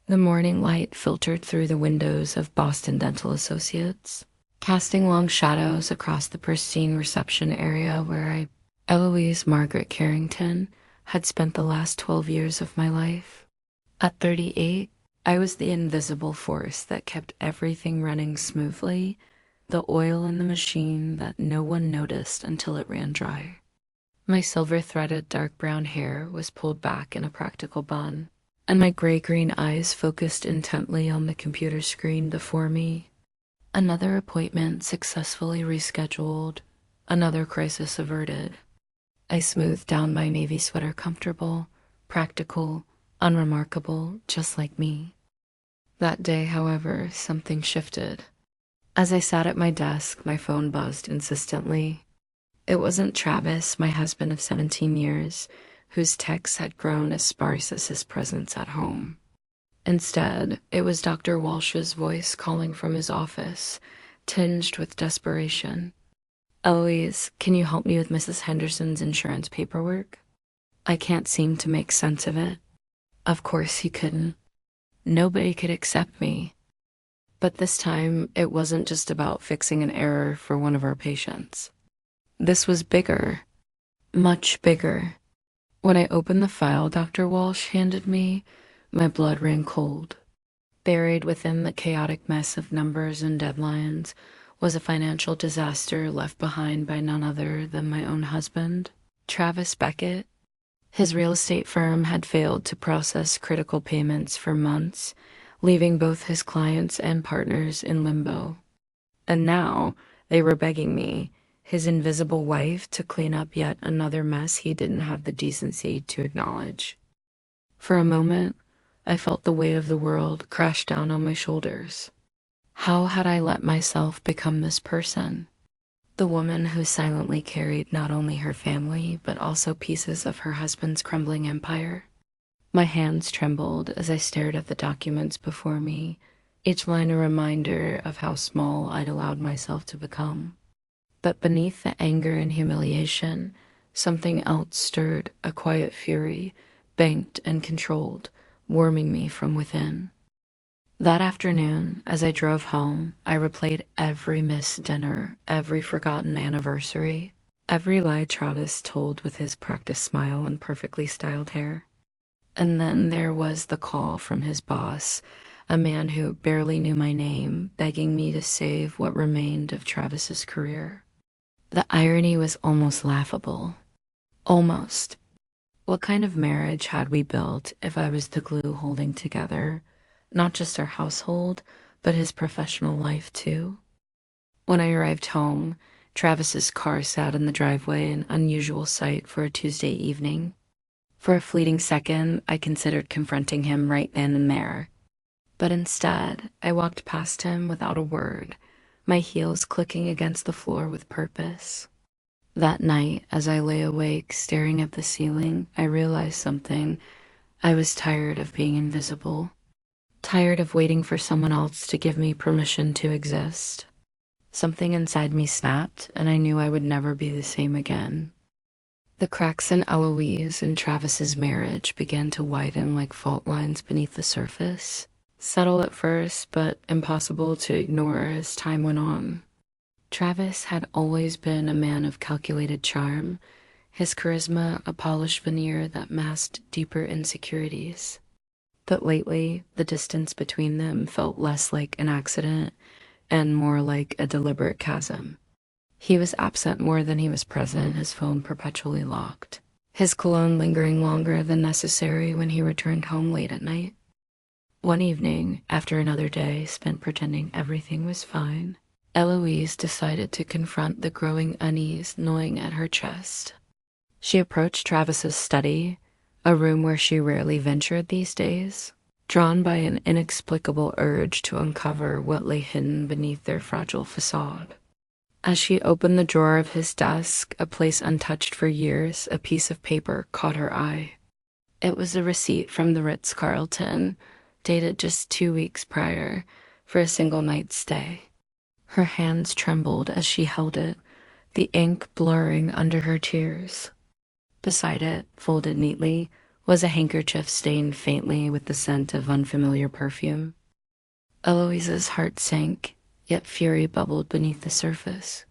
The morning light filtered through the windows of Boston Dental Associates, casting long shadows across the pristine reception area where Eloise Margaret Carrington, had spent the last 12 years of my life. At 38, I was the invisible force that kept everything running smoothly, the oil in the machine that no one noticed until it ran dry. My silver-threaded dark brown hair was pulled back in a practical bun, and my gray-green eyes focused intently on the computer screen before me. Another appointment successfully rescheduled, another crisis averted. I smoothed down my navy sweater, comfortable, practical, unremarkable, just like me. That day, however, something shifted. As I sat at my desk, my phone buzzed insistently. It wasn't Travis, my husband of 17 years, whose texts had grown as sparse as his presence at home. Instead, it was Dr. Walsh's voice calling from his office, tinged with desperation. "Eloise, can you help me with Mrs. Henderson's insurance paperwork? I can't seem to make sense of it." Of course he couldn't. Nobody could accept me. But this time, it wasn't just about fixing an error for one of our patients. This was bigger, much bigger. When I opened the file Dr. Walsh handed me, my blood ran cold. Buried within the chaotic mess of numbers and deadlines was a financial disaster left behind by none other than my own husband, Travis Beckett. His real estate firm had failed to process critical payments for months, leaving both his clients and partners in limbo. And now they were begging me, his invisible wife, to clean up yet another mess he didn't have the decency to acknowledge. For a moment, I felt the weight of the world crash down on my shoulders. How had I let myself become this person? The woman who silently carried not only her family, but also pieces of her husband's crumbling empire. My hands trembled as I stared at the documents before me, each line a reminder of how small I'd allowed myself to become. But beneath the anger and humiliation, something else stirred, a quiet fury, banked and controlled, warming me from within. That afternoon, as I drove home, I replayed every missed dinner, every forgotten anniversary, every lie Travis told with his practiced smile and perfectly styled hair. And then there was the call from his boss, a man who barely knew my name, begging me to save what remained of Travis's career. The irony was almost laughable. Almost. What kind of marriage had we built if I was the glue holding together, not just our household, but his professional life too? When I arrived home, Travis's car sat in the driveway, an unusual sight for a Tuesday evening. For a fleeting second, I considered confronting him right then and there. But instead, I walked past him without a word, my heels clicking against the floor with purpose. That night, as I lay awake staring at the ceiling, I realized something. I was tired of being invisible. Tired of waiting for someone else to give me permission to exist. Something inside me snapped, and I knew I would never be the same again. The cracks in Eloise and Travis's marriage began to widen like fault lines beneath the surface. Subtle at first, but impossible to ignore as time went on. Travis had always been a man of calculated charm, his charisma a polished veneer that masked deeper insecurities. But lately, the distance between them felt less like an accident and more like a deliberate chasm. He was absent more than he was present, his phone perpetually locked, his cologne lingering longer than necessary when he returned home late at night. One evening, after another day spent pretending everything was fine, Eloise decided to confront the growing unease gnawing at her chest. She approached Travis's study, a room where she rarely ventured these days, drawn by an inexplicable urge to uncover what lay hidden beneath their fragile facade. As she opened the drawer of his desk, a place untouched for years, a piece of paper caught her eye. It was a receipt from the Ritz-Carlton, dated just 2 weeks prior, for a single night's stay. Her hands trembled as she held it, the ink blurring under her tears. Beside it, folded neatly, Was a handkerchief stained faintly with the scent of unfamiliar perfume. Eloise's heart sank, yet fury bubbled beneath the surface.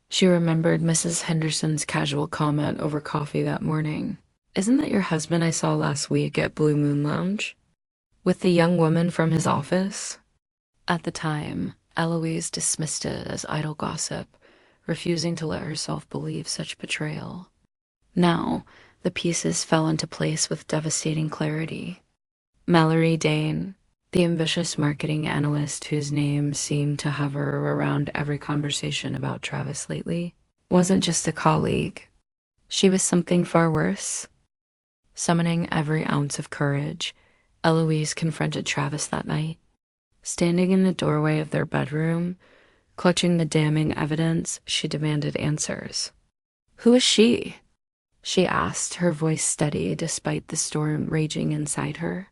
She remembered Mrs. Henderson's casual comment over coffee that morning. "Isn't that your husband I saw last week at Blue Moon Lounge? With the young woman from his office?" At the time, Eloise dismissed it as idle gossip, refusing to let herself believe such betrayal. Now, the pieces fell into place with devastating clarity. Mallory Dane, the ambitious marketing analyst whose name seemed to hover around every conversation about Travis lately, wasn't just a colleague. She was something far worse. Summoning every ounce of courage, Eloise confronted Travis that night. Standing in the doorway of their bedroom, clutching the damning evidence, she demanded answers. "Who is she?" she asked, her voice steady despite the storm raging inside her.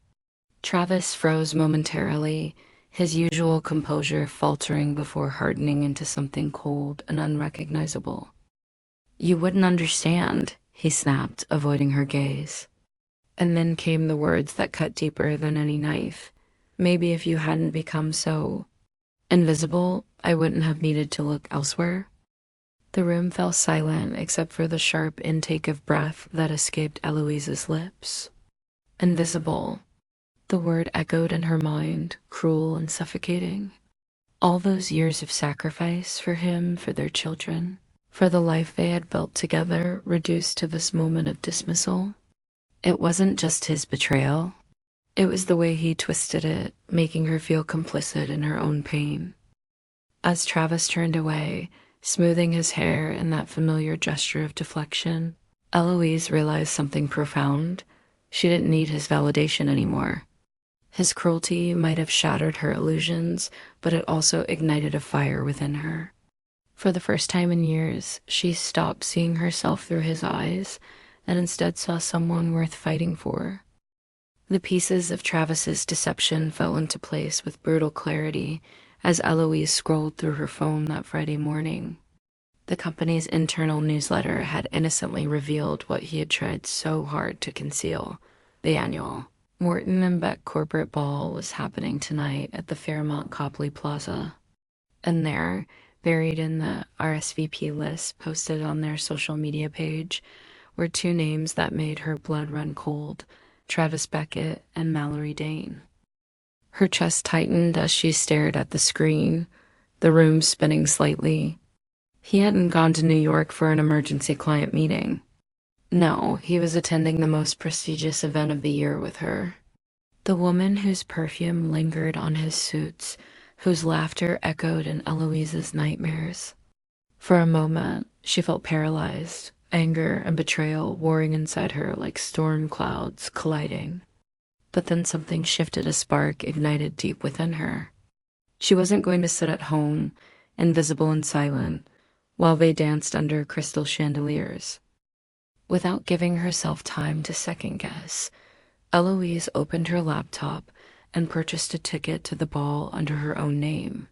Travis froze momentarily, his usual composure faltering before hardening into something cold and unrecognizable. "You wouldn't understand," he snapped, avoiding her gaze. And then came the words that cut deeper than any knife. "Maybe if you hadn't become so invisible, I wouldn't have needed to look elsewhere." The room fell silent except for the sharp intake of breath that escaped Eloise's lips. Invisible. The word echoed in her mind, cruel and suffocating. All those years of sacrifice for him, for their children, for the life they had built together, reduced to this moment of dismissal. It wasn't just his betrayal. It was the way he twisted it, making her feel complicit in her own pain. As Travis turned away, smoothing his hair in that familiar gesture of deflection, Eloise realized something profound. She didn't need his validation anymore. His cruelty might have shattered her illusions, but it also ignited a fire within her. For the first time in years, she stopped seeing herself through his eyes and instead saw someone worth fighting for. The pieces of Travis's deception fell into place with brutal clarity as Eloise scrolled through her phone that Friday morning. The company's internal newsletter had innocently revealed what he had tried so hard to conceal. The annual Morton and Beck corporate ball was happening tonight at the Fairmont Copley Plaza. And there, buried in the RSVP list posted on their social media page, were two names that made her blood run cold: Travis Beckett and Mallory Dane. Her chest tightened as she stared at the screen, the room spinning slightly. He hadn't gone to New York for an emergency client meeting. No, he was attending the most prestigious event of the year with her. The woman whose perfume lingered on his suits, whose laughter echoed in Eloise's nightmares. For a moment, she felt paralyzed, anger and betrayal warring inside her like storm clouds colliding. But then something shifted, a spark ignited deep within her. She wasn't going to sit at home, invisible and silent, while they danced under crystal chandeliers. Without giving herself time to second-guess, Eloise opened her laptop and purchased a ticket to the ball under her own name.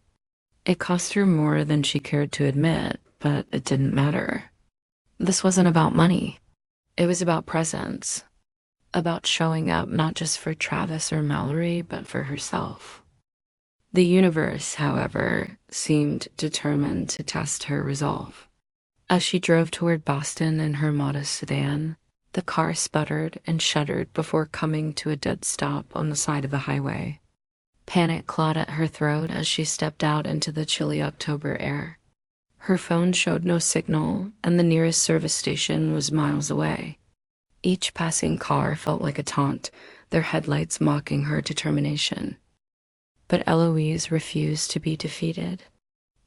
It cost her more than she cared to admit, but it didn't matter. This wasn't about money. It was about presence, about showing up not just for Travis or Mallory, but for herself. The universe, however, seemed determined to test her resolve. As she drove toward Boston in her modest sedan, the car sputtered and shuddered before coming to a dead stop on the side of the highway. Panic clawed at her throat as she stepped out into the chilly October air. Her phone showed no signal, and the nearest service station was miles away. Each passing car felt like a taunt, their headlights mocking her determination. But Eloise refused to be defeated.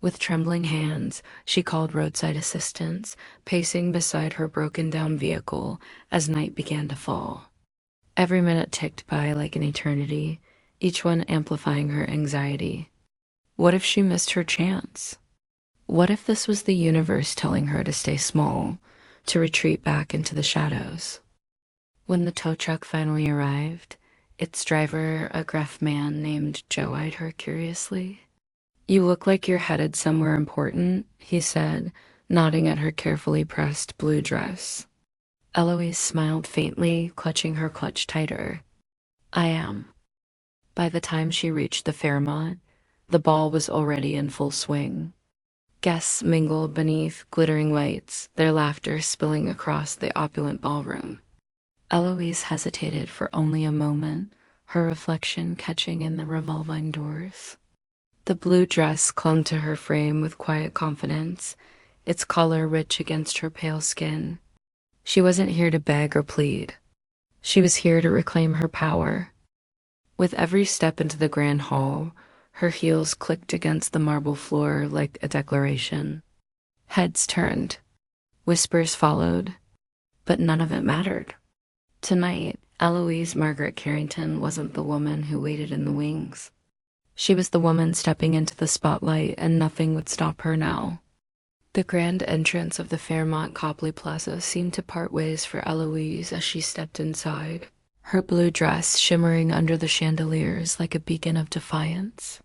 With trembling hands, she called roadside assistance, pacing beside her broken-down vehicle as night began to fall. Every minute ticked by like an eternity, each one amplifying her anxiety. What if she missed her chance? What if this was the universe telling her to stay small, to retreat back into the shadows? When the tow truck finally arrived, its driver, a gruff man named Joe, eyed her curiously. "You look like you're headed somewhere important," he said, nodding at her carefully pressed blue dress. Eloise smiled faintly, clutching her clutch tighter. I am. By the time she reached the Fairmont, the ball was already in full swing. Guests mingled beneath glittering lights, their laughter spilling across the opulent ballroom. Eloise hesitated for only a moment, her reflection catching in the revolving doors. The blue dress clung to her frame with quiet confidence, its color rich against her pale skin. She wasn't here to beg or plead. She was here to reclaim her power. With every step into the grand hall, her heels clicked against the marble floor like a declaration. Heads turned. Whispers followed. But none of it mattered. Tonight, Eloise Margaret Carrington wasn't the woman who waited in the wings. She was the woman stepping into the spotlight, and nothing would stop her now. The grand entrance of the Fairmont Copley Plaza seemed to part ways for Eloise as she stepped inside, her blue dress shimmering under the chandeliers like a beacon of defiance.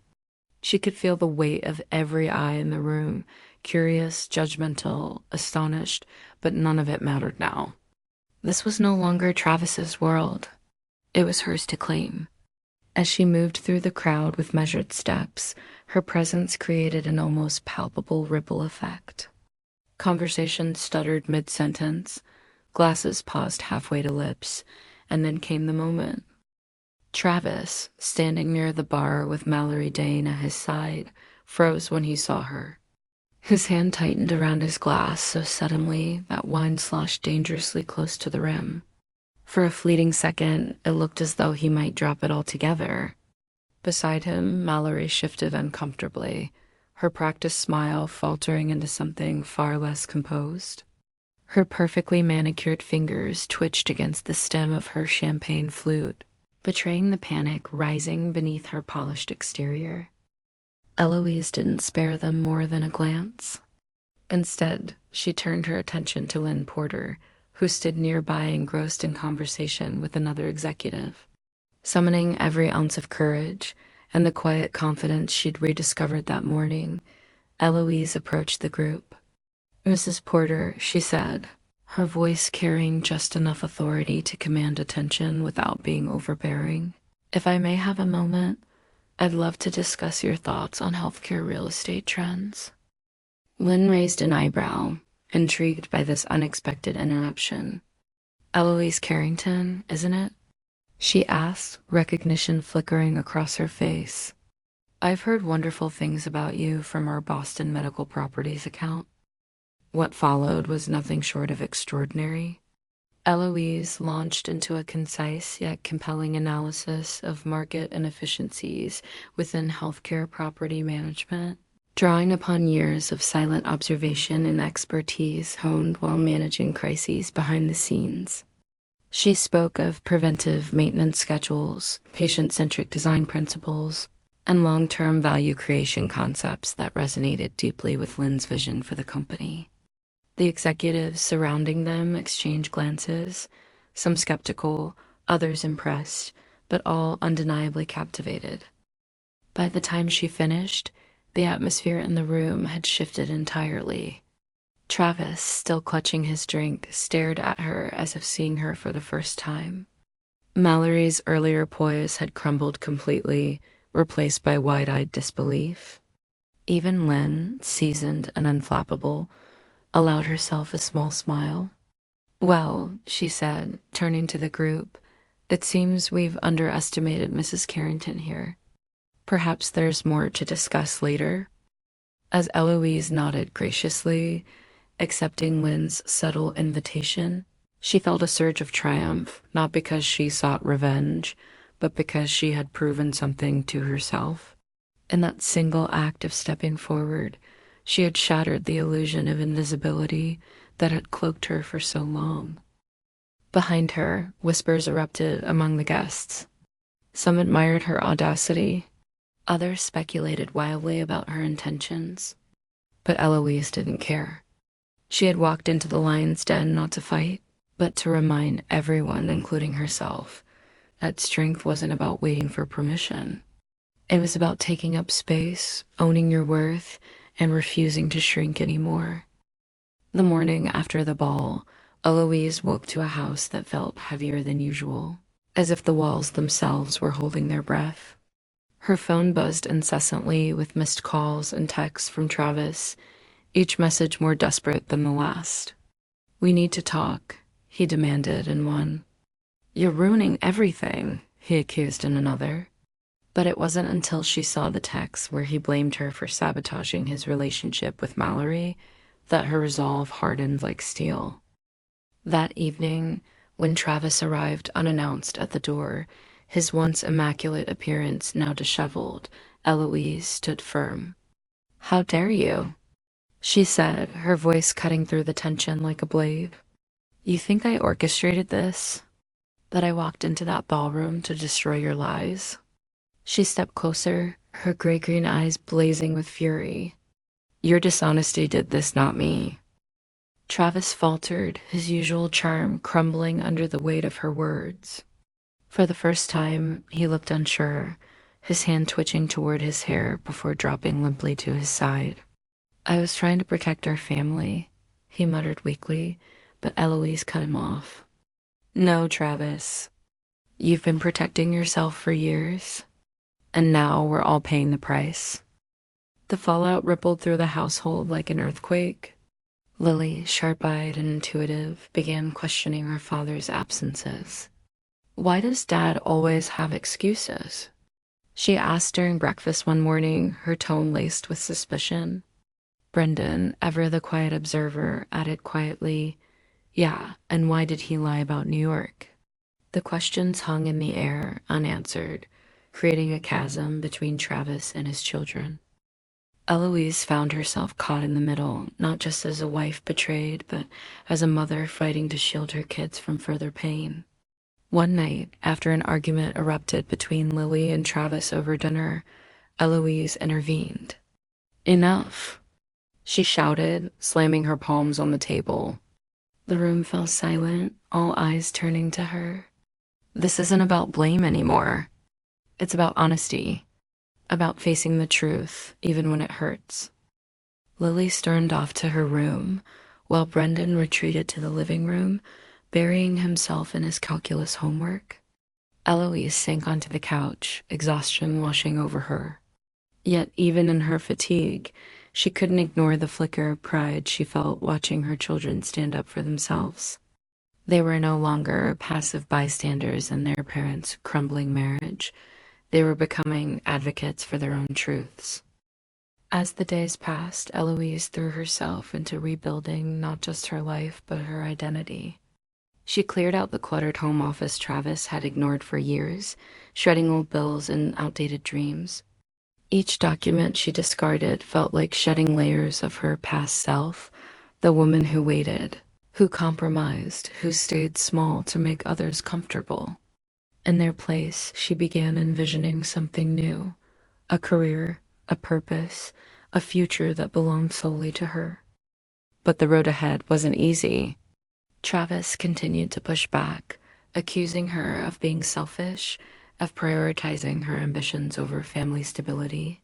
She could feel the weight of every eye in the room, curious, judgmental, astonished, but none of it mattered now. This was no longer Travis's world. It was hers to claim. As she moved through the crowd with measured steps, her presence created an almost palpable ripple effect. Conversation stuttered mid-sentence, glasses paused halfway to lips, and then came the moment. Travis, standing near the bar with Mallory Dane at his side, froze when he saw her. His hand tightened around his glass so suddenly that wine sloshed dangerously close to the rim. For a fleeting second, it looked as though he might drop it altogether. Beside him, Mallory shifted uncomfortably, her practiced smile faltering into something far less composed. Her perfectly manicured fingers twitched against the stem of her champagne flute, betraying the panic rising beneath her polished exterior. Eloise didn't spare them more than a glance. Instead, she turned her attention to Lynn Porter, who stood nearby engrossed in conversation with another executive. Summoning every ounce of courage and the quiet confidence she'd rediscovered that morning, Eloise approached the group. Mrs. Porter, she said, her voice carrying just enough authority to command attention without being overbearing. If I may have a moment, I'd love to discuss your thoughts on healthcare real estate trends. Lynn raised an eyebrow, intrigued by this unexpected interruption. Eloise Carrington, isn't it? She asked, recognition flickering across her face. I've heard wonderful things about you from our Boston Medical Properties account. What followed was nothing short of extraordinary. Eloise launched into a concise yet compelling analysis of market inefficiencies within healthcare property management, drawing upon years of silent observation and expertise honed while managing crises behind the scenes. She spoke of preventive maintenance schedules, patient-centric design principles, and long-term value creation concepts that resonated deeply with Lynn's vision for the company. The executives surrounding them exchanged glances, some skeptical, others impressed, but all undeniably captivated. By the time she finished, the atmosphere in the room had shifted entirely. Travis, still clutching his drink, stared at her as if seeing her for the first time. Mallory's earlier poise had crumbled completely, replaced by wide-eyed disbelief. Even Lynn, seasoned and unflappable, allowed herself a small smile. Well, she said, turning to the group, it seems we've underestimated Mrs. Carrington here. Perhaps there's more to discuss later. As Eloise nodded graciously, accepting Lynn's subtle invitation, she felt a surge of triumph, not because she sought revenge, but because she had proven something to herself. In that single act of stepping forward, she had shattered the illusion of invisibility that had cloaked her for so long. Behind her, whispers erupted among the guests. Some admired her audacity. Others speculated wildly about her intentions. But Eloise didn't care. She had walked into the lion's den not to fight, but to remind everyone, including herself, that strength wasn't about waiting for permission. It was about taking up space, owning your worth, and refusing to shrink anymore. The morning after the ball, Eloise woke to a house that felt heavier than usual, as if the walls themselves were holding their breath. Her phone buzzed incessantly with missed calls and texts from Travis, each message more desperate than the last. "We need to talk," he demanded in one. "You're ruining everything," he accused in another. But it wasn't until she saw the text where he blamed her for sabotaging his relationship with Mallory that her resolve hardened like steel. That evening, when Travis arrived unannounced at the door, his once immaculate appearance now disheveled, Eloise stood firm. "How dare you?" she said, her voice cutting through the tension like a blade. "You think I orchestrated this? That I walked into that ballroom to destroy your lies?" She stepped closer, her gray-green eyes blazing with fury. "Your dishonesty did this, not me." Travis faltered, his usual charm crumbling under the weight of her words. For the first time, he looked unsure, his hand twitching toward his hair before dropping limply to his side. "I was trying to protect our family," he muttered weakly, but Eloise cut him off. "No, Travis. You've been protecting yourself for years, and now we're all paying the price." The fallout rippled through the household like an earthquake. Lily, sharp-eyed and intuitive, began questioning her father's absences. "Why does Dad always have excuses?" she asked during breakfast one morning, her tone laced with suspicion. Brendan, ever the quiet observer, added quietly, "Yeah, and why did he lie about New York?" The questions hung in the air, unanswered, creating a chasm between Travis and his children. Eloise found herself caught in the middle, not just as a wife betrayed, but as a mother fighting to shield her kids from further pain. One night, after an argument erupted between Lily and Travis over dinner, Eloise intervened. "Enough," she shouted, slamming her palms on the table. The room fell silent, all eyes turning to her. "This isn't about blame anymore. It's about honesty. About facing the truth, even when it hurts." Lily stormed off to her room, while Brendan retreated to the living room, burying himself in his calculus homework. Eloise sank onto the couch, exhaustion washing over her. Yet even in her fatigue, she couldn't ignore the flicker of pride she felt watching her children stand up for themselves. They were no longer passive bystanders in their parents' crumbling marriage. They were becoming advocates for their own truths. As the days passed, Eloise threw herself into rebuilding not just her life, but her identity. She cleared out the cluttered home office Travis had ignored for years, shredding old bills and outdated dreams. Each document she discarded felt like shedding layers of her past self, the woman who waited, who compromised, who stayed small to make others comfortable. In their place, she began envisioning something new, a career, a purpose, a future that belonged solely to her. But the road ahead wasn't easy. Travis continued to push back, accusing her of being selfish, of prioritizing her ambitions over family stability.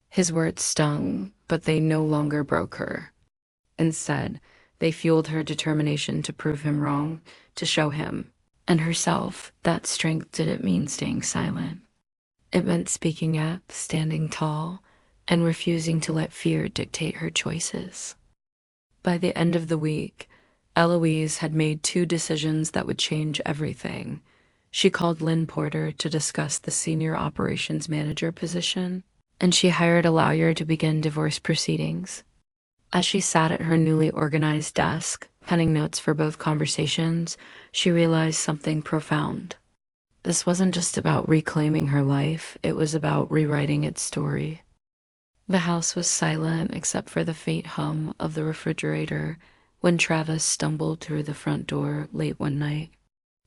His words stung, but they no longer broke her. Instead, they fueled her determination to prove him wrong, to show him, and herself, that strength didn't mean staying silent. It meant speaking up, standing tall, and refusing to let fear dictate her choices. By the end of the week, Eloise had made 2 decisions that would change everything. She called Lynn Porter to discuss the senior operations manager position, and she hired a lawyer to begin divorce proceedings. As she sat at her newly organized desk, penning notes for both conversations, she realized something profound. This wasn't just about reclaiming her life, it was about rewriting its story. The house was silent except for the faint hum of the refrigerator when Travis stumbled through the front door late one night.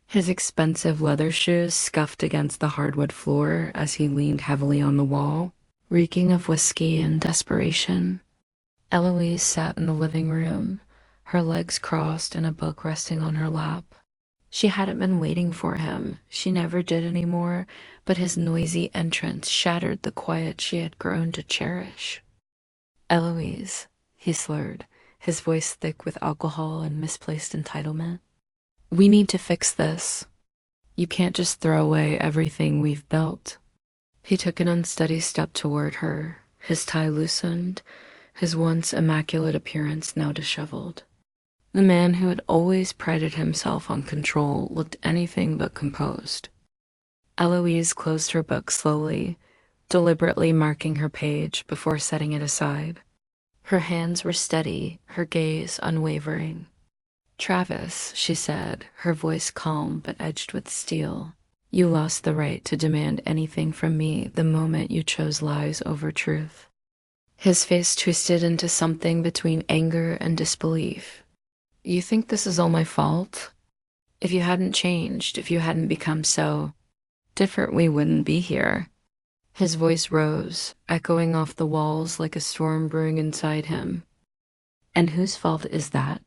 His expensive leather shoes scuffed against the hardwood floor as he leaned heavily on the wall, reeking of whiskey and desperation. Eloise sat in the living room, her legs crossed and a book resting on her lap. She hadn't been waiting for him. She never did anymore, but his noisy entrance shattered the quiet she had grown to cherish. "Eloise," he slurred, his voice thick with alcohol and misplaced entitlement. "We need to fix this. You can't just throw away everything we've built." He took an unsteady step toward her, his tie loosened, his once immaculate appearance now disheveled. The man who had always prided himself on control looked anything but composed. Eloise closed her book slowly, deliberately marking her page before setting it aside. Her hands were steady, her gaze unwavering. "Travis," she said, her voice calm but edged with steel, "you lost the right to demand anything from me the moment you chose lies over truth." His face twisted into something between anger and disbelief. "You think this is all my fault? If you hadn't changed, if you hadn't become so different, we wouldn't be here." His voice rose, echoing off the walls like a storm brewing inside him. "And whose fault is that?"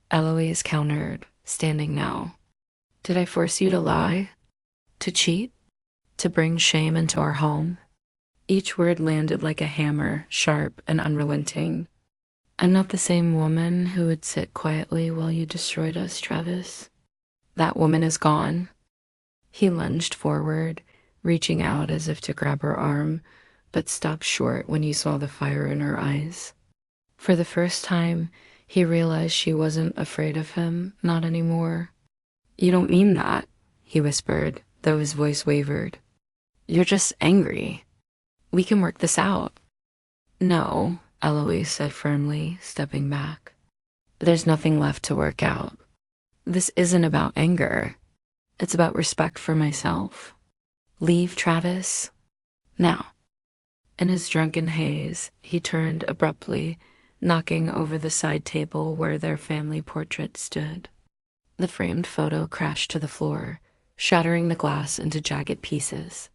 Eloise countered, standing now. "Did I force you to lie? To cheat? To bring shame into our home?" Each word landed like a hammer, sharp and unrelenting. "I'm not the same woman who would sit quietly while you destroyed us, Travis. That woman is gone." He lunged forward, reaching out as if to grab her arm, but stopped short when he saw the fire in her eyes. For the first time, he realized she wasn't afraid of him, not anymore. "You don't mean that," he whispered, though his voice wavered. "You're just angry. We can work this out." "No," Eloise said firmly, stepping back. "There's nothing left to work out. This isn't about anger. It's about respect for myself. Leave, Travis. Now." In his drunken haze, he turned abruptly, knocking over the side table where their family portrait stood. The framed photo crashed to the floor, shattering the glass into jagged pieces.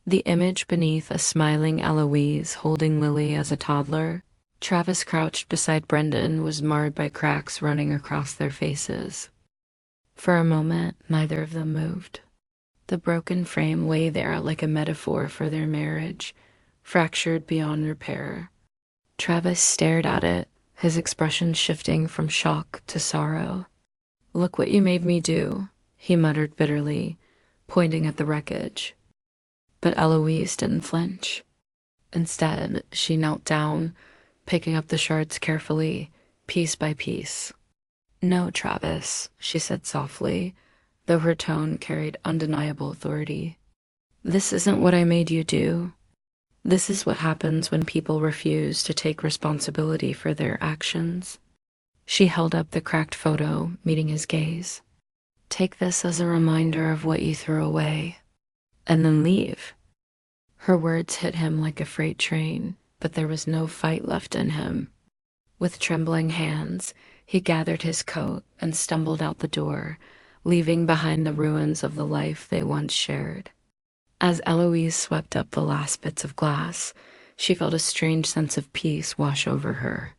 The image beneath a smiling Eloise holding Lily as a toddler, Travis crouched beside Brendan, was marred by cracks running across their faces. For a moment, neither of them moved. The broken frame lay there like a metaphor for their marriage, fractured beyond repair. Travis stared at it, his expression shifting from shock to sorrow. "Look what you made me do," he muttered bitterly, pointing at the wreckage. But Eloise didn't flinch. Instead, she knelt down, picking up the shards carefully, piece by piece. "No, Travis," she said softly, though her tone carried undeniable authority. "This isn't what I made you do. This is what happens when people refuse to take responsibility for their actions." She held up the cracked photo, meeting his gaze. "Take this as a reminder of what you threw away, and then leave." Her words hit him like a freight train, but there was no fight left in him. With trembling hands, he gathered his coat and stumbled out the door, leaving behind the ruins of the life they once shared. As Eloise swept up the last bits of glass, she felt a strange sense of peace wash over her.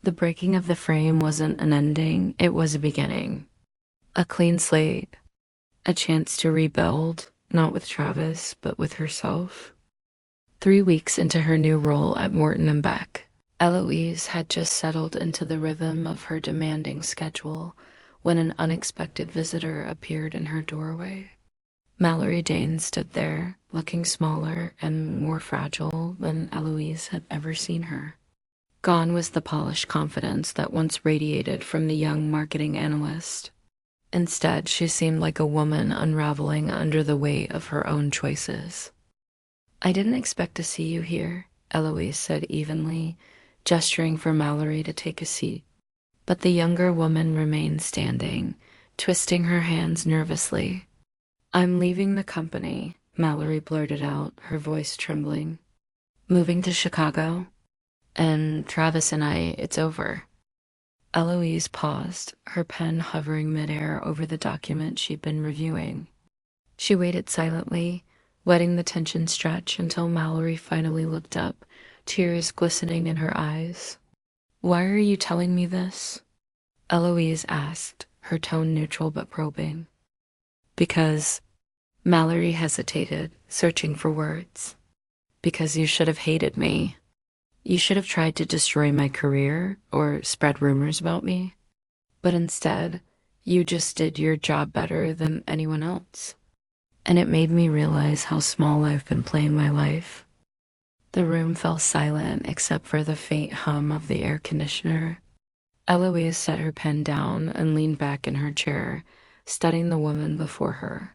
The breaking of the frame wasn't an ending, it was a beginning. A clean slate, a chance to rebuild, not with Travis, but with herself. 3 weeks into her new role at Morton and Beck, Eloise had just settled into the rhythm of her demanding schedule when an unexpected visitor appeared in her doorway. Mallory Dane stood there, looking smaller and more fragile than Eloise had ever seen her. Gone was the polished confidence that once radiated from the young marketing analyst. Instead, she seemed like a woman unraveling under the weight of her own choices. "I didn't expect to see you here," Eloise said evenly, gesturing for Mallory to take a seat. But the younger woman remained standing, twisting her hands nervously. "I'm leaving the company," Mallory blurted out, her voice trembling. "Moving to Chicago. And Travis and I, it's over." Eloise paused, her pen hovering midair over the document she'd been reviewing. She waited silently, letting the tension stretch until Mallory finally looked up, tears glistening in her eyes. "Why are you telling me this?" Eloise asked, her tone neutral but probing. "Because," Mallory hesitated, searching for words. "Because you should have hated me. You should have tried to destroy my career or spread rumors about me. But instead, you just did your job better than anyone else. And it made me realize how small I've been playing my life. The room fell silent except for the faint hum of the air conditioner. Eloise set her pen down and leaned back in her chair, studying the woman before her.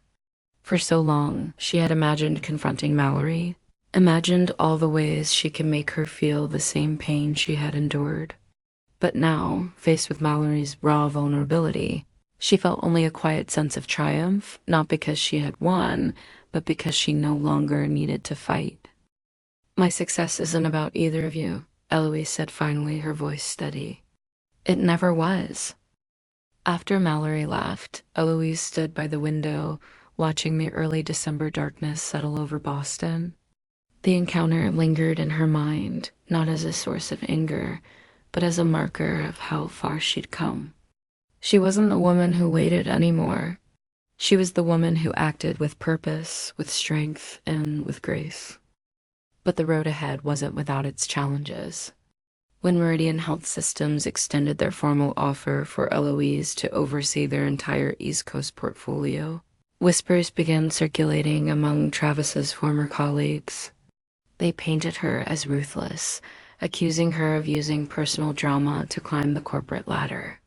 For so long, she had imagined confronting Mallory, imagined all the ways she could make her feel the same pain she had endured. But now, faced with Mallory's raw vulnerability, she felt only a quiet sense of triumph, not because she had won, but because she no longer needed to fight. My success isn't about either of you, Eloise said finally, her voice steady. It never was. After Mallory laughed, Eloise stood by the window, watching the early December darkness settle over Boston. The encounter lingered in her mind, not as a source of anger, but as a marker of how far she'd come. She wasn't the woman who waited anymore. She was the woman who acted with purpose, with strength, and with grace. But the road ahead wasn't without its challenges. When Meridian Health Systems extended their formal offer for Eloise to oversee their entire East Coast portfolio, whispers began circulating among Travis's former colleagues. They painted her as ruthless, accusing her of using personal drama to climb the corporate ladder.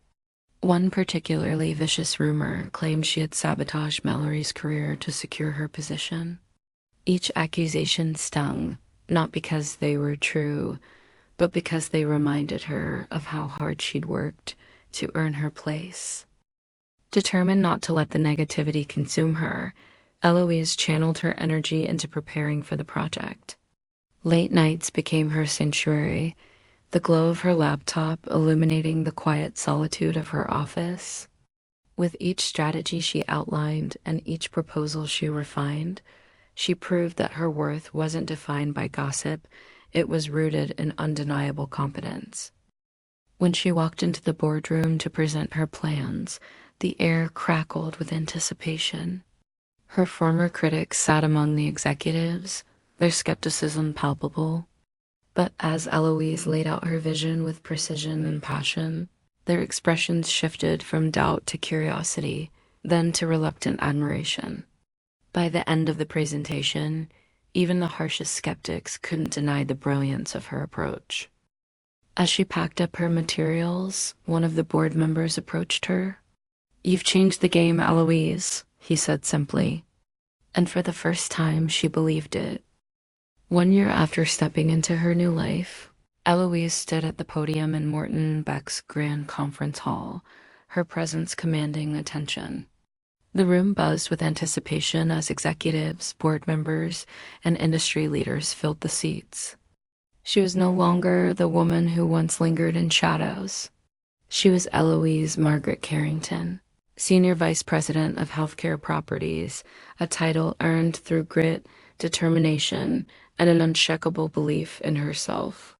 One particularly vicious rumor claimed she had sabotaged Mallory's career to secure her position. Each accusation stung, not because they were true, but because they reminded her of how hard she'd worked to earn her place. Determined not to let the negativity consume her, Eloise channeled her energy into preparing for the project. Late nights became her sanctuary, the glow of her laptop illuminating the quiet solitude of her office. With each strategy she outlined and each proposal she refined, she proved that her worth wasn't defined by gossip, it was rooted in undeniable competence. When she walked into the boardroom to present her plans, the air crackled with anticipation. Her former critics sat among the executives, their skepticism palpable. But as Eloise laid out her vision with precision and passion, their expressions shifted from doubt to curiosity, then to reluctant admiration. By the end of the presentation, even the harshest skeptics couldn't deny the brilliance of her approach. As she packed up her materials, one of the board members approached her. "You've changed the game, Eloise," he said simply. And for the first time, she believed it. 1 year after stepping into her new life, Eloise stood at the podium in Morton Beck's Grand Conference Hall, her presence commanding attention. The room buzzed with anticipation as executives, board members, and industry leaders filled the seats. She was no longer the woman who once lingered in shadows. She was Eloise Margaret Carrington, Senior Vice President of Healthcare Properties, a title earned through grit, determination, and an unshakable belief in herself.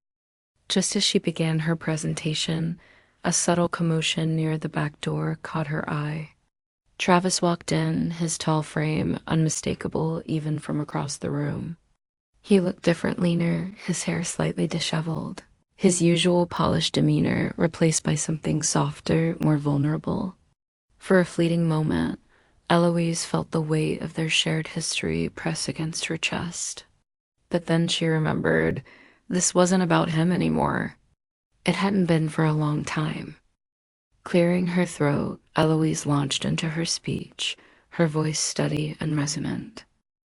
Just as she began her presentation, a subtle commotion near the back door caught her eye. Travis walked in, his tall frame unmistakable even from across the room. He looked different, leaner, his hair slightly disheveled, his usual polished demeanor replaced by something softer, more vulnerable. For a fleeting moment, Eloise felt the weight of their shared history press against her chest. But then she remembered this wasn't about him anymore. It hadn't been for a long time. Clearing her throat, Eloise launched into her speech, her voice steady and resonant.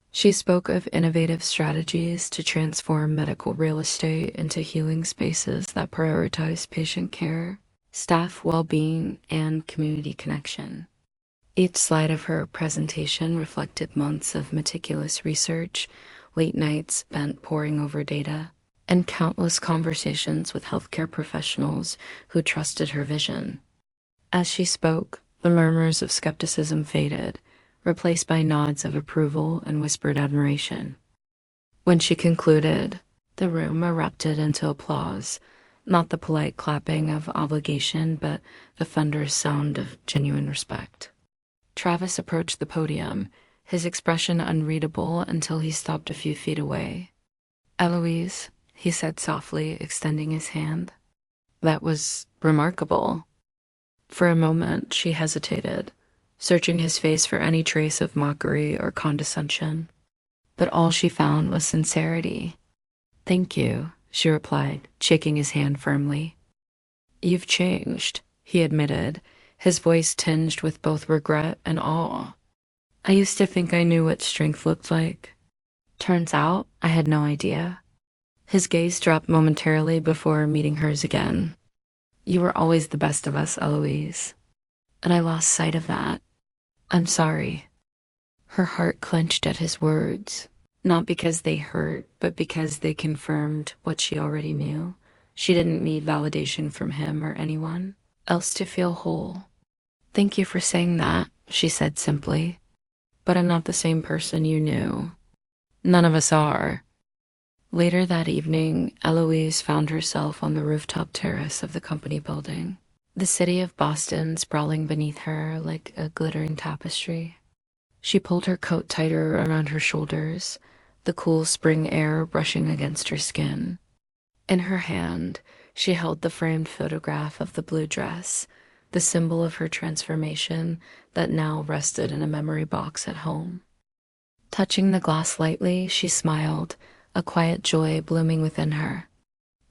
She spoke of innovative strategies to transform medical real estate into healing spaces that prioritize patient care, staff well-being, and community connection. Each slide of her presentation reflected months of meticulous research, late nights spent poring over data, and countless conversations with healthcare professionals who trusted her vision. As she spoke, the murmurs of skepticism faded, replaced by nods of approval and whispered admiration. When she concluded, the room erupted into applause, not the polite clapping of obligation, but the thunderous sound of genuine respect. Travis approached the podium, his expression unreadable until he stopped a few feet away. "Eloise," he said softly, extending his hand. That was remarkable. For a moment, she hesitated, searching his face for any trace of mockery or condescension. But all she found was sincerity. Thank you, she replied, shaking his hand firmly. You've changed, he admitted, his voice tinged with both regret and awe. I used to think I knew what strength looked like. Turns out I had no idea. His gaze dropped momentarily before meeting hers again. You were always the best of us, Eloise. And I lost sight of that. I'm sorry. Her heart clenched at his words, not because they hurt, but because they confirmed what she already knew. She didn't need validation from him or anyone else to feel whole. Thank you for saying that, she said simply. But I'm not the same person you knew. None of us are. Later that evening, Eloise found herself on the rooftop terrace of the company building, the city of Boston sprawling beneath her like a glittering tapestry. She pulled her coat tighter around her shoulders, the cool spring air brushing against her skin. In her hand, she held the framed photograph of the blue dress, the symbol of her transformation that now rested in a memory box at home. Touching the glass lightly, she smiled, a quiet joy blooming within her.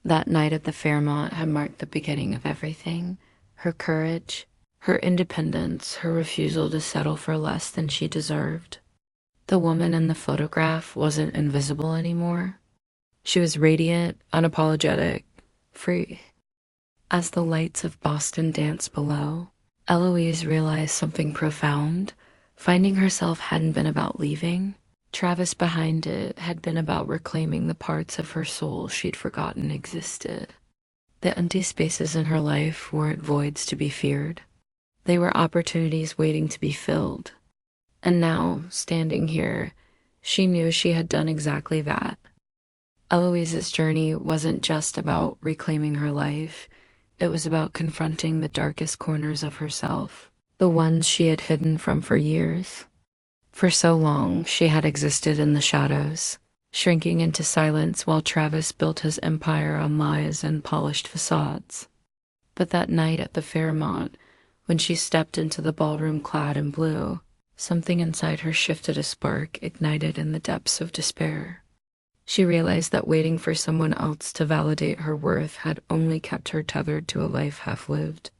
That night at the Fairmont had marked the beginning of everything. Her courage, her independence, her refusal to settle for less than she deserved. The woman in the photograph wasn't invisible anymore. She was radiant, unapologetic, free. As the lights of Boston danced below, Eloise realized something profound. Finding herself hadn't been about leaving. Travis behind it had been about reclaiming the parts of her soul she'd forgotten existed. The empty spaces in her life weren't voids to be feared. They were opportunities waiting to be filled. And now, standing here, she knew she had done exactly that. Eloise's journey wasn't just about reclaiming her life. It was about confronting the darkest corners of herself, the ones she had hidden from for years. For so long, she had existed in the shadows, shrinking into silence while Travis built his empire on lies and polished facades. But that night at the Fairmont, when she stepped into the ballroom clad in blue, something inside her shifted, a spark ignited in the depths of despair. She realized that waiting for someone else to validate her worth had only kept her tethered to a life half-lived.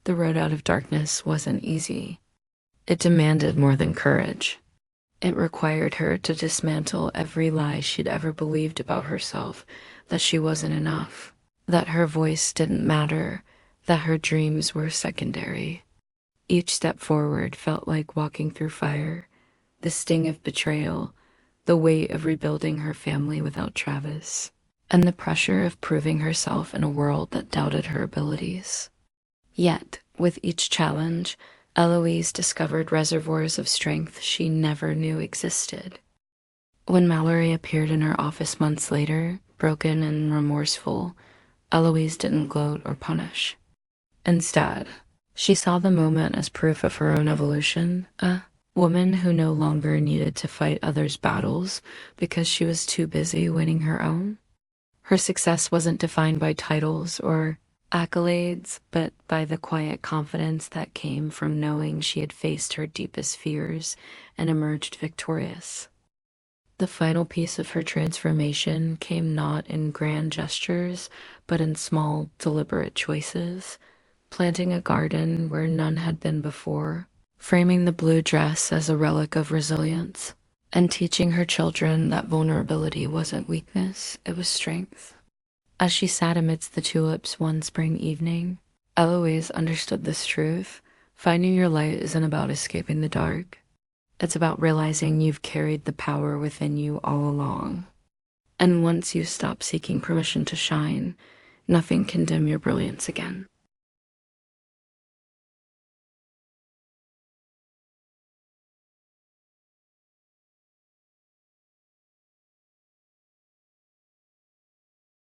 The road out of darkness wasn't easy. It demanded more than courage. It required her to dismantle every lie she'd ever believed about herself, that she wasn't enough, that her voice didn't matter, that her dreams were secondary. Each step forward felt like walking through fire, the sting of betrayal, the weight of rebuilding her family without Travis, and the pressure of proving herself in a world that doubted her abilities. Yet, with each challenge, Eloise discovered reservoirs of strength she never knew existed. When Mallory appeared in her office months later, broken and remorseful, Eloise didn't gloat or punish. Instead, she saw the moment as proof of her own evolution, a woman who no longer needed to fight others' battles because she was too busy winning her own. Her success wasn't defined by titles or accolades, but by the quiet confidence that came from knowing she had faced her deepest fears and emerged victorious. The final piece of her transformation came not in grand gestures, but in small, deliberate choices, planting a garden where none had been before, framing the blue dress as a relic of resilience, and teaching her children that vulnerability wasn't weakness, it was strength. As she sat amidst the tulips one spring evening, Eloise understood this truth. Finding your light isn't about escaping the dark. It's about realizing you've carried the power within you all along. And once you stop seeking permission to shine, nothing can dim your brilliance again.